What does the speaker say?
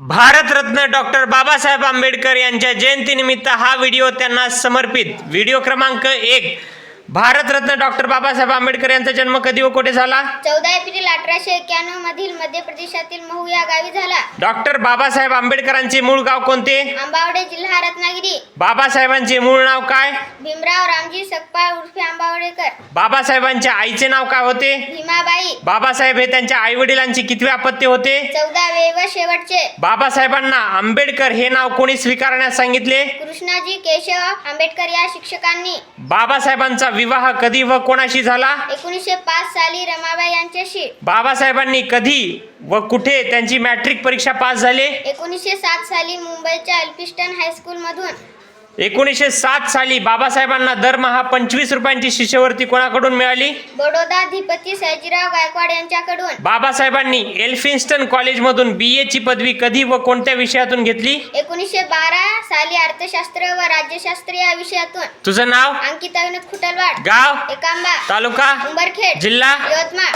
Bharat Ratna doctor Babasaheb Ambedkar यांच्या जयंतीनिमित्त हा व्हिडिओ त्यांना समर्पित। व्हिडिओ क्रमांक 1। भारतरत्न डॉक्टर बाबासाहेब आंबेडकर यांचा जन्म कधी व कुठे झाला? 14 एप्रिल 1891 मधील मध्य प्रदेशातील महू या गावी झाला। डॉक्टर बाबासाहेब आंबेडकरांचे मूळ गाव कोणते? आंबावडे, जिल्हा रत्नागिरी। बाबासाहेबांचे मूळ नाव काय? भीमराव रामजी सकपाळ उर्फे आंबावडेकर। बाबासाहेबांच्या आईचे नाव काय होते? भीमाबाई। बाबासाहेब हे त्यांच्या आई वडिलांचे कितवे अपत्य होते? 14वे व शेवटचे। बाबासाहेबांना आंबेडकर हे नाव कोणी स्वीकारण्यास सांगितले? कृष्णाजी केशव आंबेडकर या शिक्षकांनी। बाबासाहेबांचा विवाह कधी व कोणाशी झाला? 1905 साली रमाबाई यांच्याशी। बाबासाहेबांनी कधी व कुठे त्यांची मॅट्रिक परीक्षा पास झाले? 1907 साली मुंबईच्या एल्फिस्टन हायस्कूल मधून। 1907 साली बाबासाहेबांना दरमहा 25 रुपयांची शिष्यवृत्ती कोणाकडून मिळाली? बडोदाधिपती सयाजीराव गायकवाड यांच्याकडून। बाबासाहेबांनी एल्फिन्स्टन कॉलेजमधून BA ची पदवी कधी व कोणत्या विषयातून घेतली? 1912 साली अर्थशास्त्र व राज्यशास्त्र या विषयातून। तुझं नाव? अंकिता विनोद खुटलवाड। गाव? एकांबा। तालुका? उंबरखेड। जिल्हा? यवतमाळ।